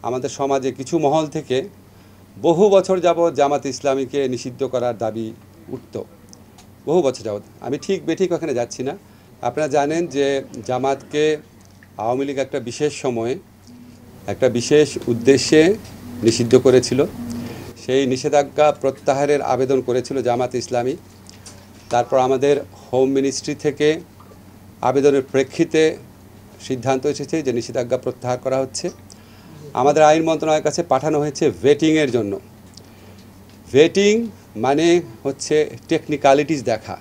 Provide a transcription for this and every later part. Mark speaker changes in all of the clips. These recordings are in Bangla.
Speaker 1: আমাদের সমাজে কিছু মহল থেকে বহু বছর যাবৎ জামাত ইসলামীকে নিষিদ্ধ করার দাবি উঠত। বহু বছর যাবৎ, আমি ঠিক বেঠিক ওখানে যাচ্ছি না। আপনারা জানেন যে জামাতকে আওয়ামী লীগ একটা বিশেষ সময়ে একটা বিশেষ উদ্দেশ্যে নিষিদ্ধ করেছিল। সেই নিষেধাজ্ঞা প্রত্যাহারের আবেদন করেছিল জামাত ইসলামী। তারপর আমাদের হোম মিনিস্ট্রি থেকে আবেদনের প্রেক্ষিতে সিদ্ধান্ত এসেছে যে নিষেধাজ্ঞা প্রত্যাহার করা হচ্ছে। আমাদের আইন মন্ত্রণালয়ের কাছে পাঠানো হয়েছে ভেটিংয়ের জন্য। ভেটিং মানে হচ্ছে টেকনিক্যালিটিস দেখা,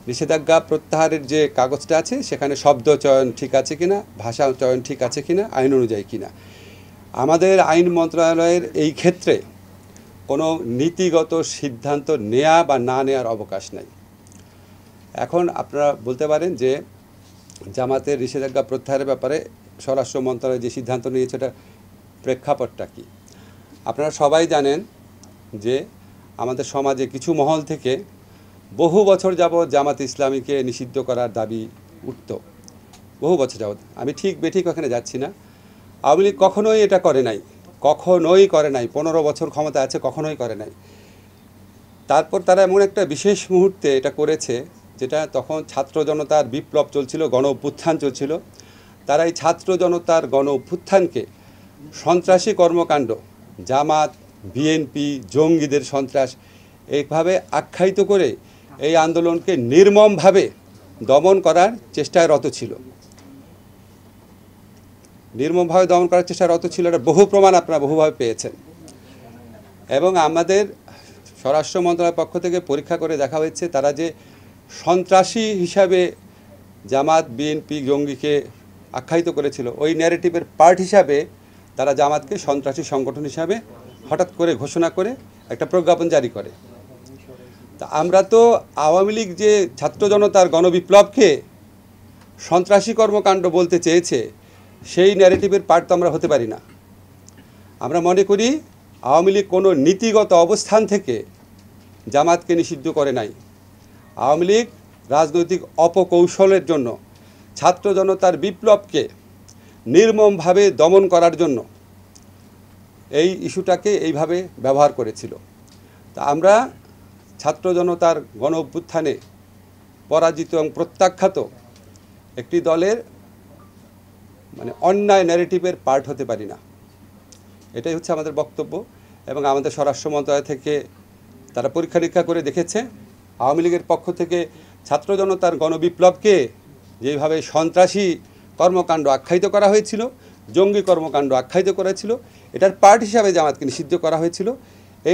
Speaker 1: নিষেধাজ্ঞা প্রত্যাহারের যে কাগজটা আছে সেখানে শব্দ চয়ন ঠিক আছে কিনা, ভাষা চয়ন ঠিক আছে কিনা, আইন অনুযায়ী কিনা। আমাদের আইন মন্ত্রণালয়ের এই ক্ষেত্রে কোনো নীতিগত সিদ্ধান্ত নেওয়া বা না নেওয়ার অবকাশ নাই। এখন আপনারা বলতে পারেন যে জামাতের নিষেধাজ্ঞা প্রত্যাহারের ব্যাপারে স্বরাষ্ট্র মন্ত্রণালয় যে সিদ্ধান্ত নিয়েছে এটা প্রেক্ষাপটটা কী। আপনারা সবাই জানেন যে আমাদের সমাজে কিছু মহল থেকে বহু বছর যাবৎ জামাত ইসলামীকে নিষিদ্ধ করার দাবি উঠত। বহু বছর যাবৎ, আমি ঠিক বেঠিক ওখানে যাচ্ছি না। আওয়ামী লীগ কখনোই এটা করে নাই, কখনোই করে নাই। 15 বছর ক্ষমতা আছে, কখনোই করে নাই। তারপর তারা এমন একটা বিশেষ মুহূর্তে এটা করেছে যেটা তখন ছাত্র জনতার বিপ্লব চলছিল, গণ অভ্যুত্থান চলছিল। তারা এই ছাত্র জনতার গণ অভ্যুত্থানকে সন্ত্রাসী কর্মকাণ্ড, জামাত, বিএনপি, জঙ্গিদের সন্ত্রাস এইভাবে আখ্যায়িত করে এই আন্দোলনকে নির্মমভাবে দমন করার চেষ্টায় রত ছিল। নির্মমভাবে দমন করার চেষ্টায় রত ছিল, এটা বহু প্রমাণ আপনারা বহুভাবে পেয়েছেন। এবং আমাদের স্বরাষ্ট্র মন্ত্রণালয়ের পক্ষ থেকে পরীক্ষা করে দেখা হয়েছে তারা যে সন্ত্রাসী হিসাবে জামাত, বিএনপি, জঙ্গিকে আখ্যায়িত করেছিল, ওই ন্যারেটিভের পার্ট হিসাবে তারা জামাতকে সন্ত্রাসী সংগঠন হিসাবে হঠাৎ করে ঘোষণা করে একটা প্রজ্ঞাপন জারি করে। তা আমরা তো আওয়ামী লীগ যে ছাত্র জনতার গণবিপ্লবকে সন্ত্রাসী কর্মকাণ্ড বলতে চেয়েছে সেই ন্যারেটিভের পার্ট তো আমরা হতে পারি না। আমরা মনে করি আওয়ামী লীগ কোনো নীতিগত অবস্থান থেকে জামাতকে নিষিদ্ধ করে নাই। আওয়ামী লীগ রাজনৈতিক অপকৌশলের জন্য ছাত্র জনতার বিপ্লবকে নির্মমভাবে দমন করার জন্য এই ইস্যুটাকে এইভাবে ব্যবহার করেছিল। তা আমরা ছাত্র জনতার গণ অভ্যুত্থানে পরাজিত এবং প্রত্যাখ্যাত একটি দলের অন্যায় ন্যারেটিভের পার্ট হতে পারি না। এটাই হচ্ছে আমাদের বক্তব্য। এবং আমাদের স্বরাষ্ট্র মন্ত্রণালয় থেকে তারা পরীক্ষা নিরীক্ষা করে দেখেছে আওয়ামী লীগের পক্ষ থেকে ছাত্র জনতার গণবিপ্লবকে যেভাবে সন্ত্রাসী কর্মকাণ্ড আখ্যায়িত করা হয়েছিল, জঙ্গি কর্মকাণ্ড আখ্যায়িত করা ছিল, এটার পার্ট হিসাবে জামাতকে নিষিদ্ধ করা হয়েছিল।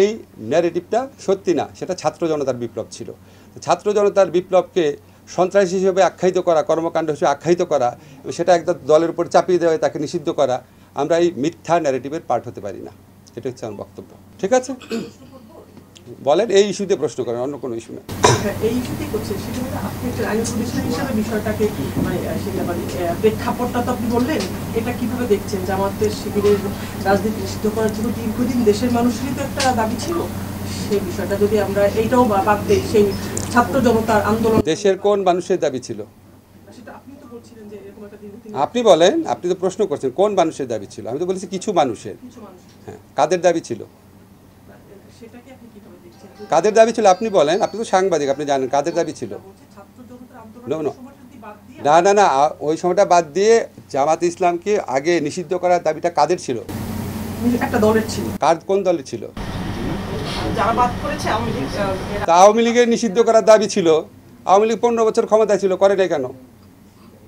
Speaker 1: এই ন্যারেটিভটা সত্যি না, সেটা ছাত্র জনতার বিপ্লব ছিল। ছাত্র জনতার বিপ্লবকে সন্ত্রাসী হিসেবে আখ্যায়িত করা, কর্মকাণ্ড হিসেবে আখ্যায়িত করা, সেটা একদম দলের উপর চাপিয়ে দেওয়া, তাকে নিষিদ্ধ করা, আমরা এই মিথ্যা ন্যারেটিভের পার্ট হতে পারি না। এটা হচ্ছে আমার বক্তব্য। ঠিক আছে, বলেন, এই ইস্যুতে প্রশ্ন করেন, অন্য কোনো ইস্যু না।
Speaker 2: এই ইস্যুতে করছে সেটা হলো আপনি একটা আইন প্রতিষ্ঠান হিসাবে বিষয়টাকে প্রেক্ষাপটটা তো আপনি বললেন, এটা কিভাবে দেখছেন? জামাতের শিবিরের রাজনীতি নিষিদ্ধ করার জন্য দীর্ঘদিন দেশের মানুষেরই তো একটা দাবি ছিল। সেই বিষয়টা যদি আমরা এইটাও বাদ দিই, সেই ছাত্র জনতার আন্দোলন,
Speaker 1: দেশের কোন মানুষের দাবি ছিল?
Speaker 2: সেটা আপনি তো বলছিলেন যে এরকম একটা দীর্ঘদিন।
Speaker 1: আপনি বলেন, আপনি তো প্রশ্ন করছেন কোন মানুষের দাবি ছিল। আমি তো বলেছি কিছু মানুষের। হ্যাঁ, কাদের দাবি ছিল?
Speaker 2: সেটাকে আপনি কিভাবে দেখছেন?
Speaker 1: কাদের দাবি ছিল আপনি বলেন, আপনি তো সাংবাদিক, আপনি জানেন কাদের দাবি ছিল। না না না, ওই সময়টা বাদ দিয়ে জামাত ইসলামকে আগে নিষিদ্ধ করার দাবিটা কাদের ছিল?
Speaker 2: একটা দলের ছিল।
Speaker 1: কোন দলের ছিল?
Speaker 2: যারা বাদ করেছে
Speaker 1: আওয়ামী লীগের নিষিদ্ধ করার দাবি ছিল। আওয়ামী লীগ 15 বছর ক্ষমতায় ছিল, করে নাই কেন?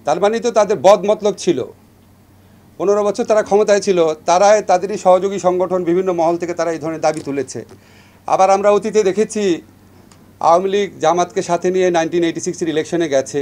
Speaker 1: তার মানে তো তাদের বদ মতলব ছিল। 15 বছর তারা ক্ষমতায় ছিল, তাদেরই সহযোগী সংগঠন বিভিন্ন মহল থেকে তারা এই ধরনের দাবি তুলেছে। আবার আমরা অতীতে দেখেছি আওয়ামী লীগ জামাতকে সাথে নিয়ে 1986-এর ইলেকশনে গেছে।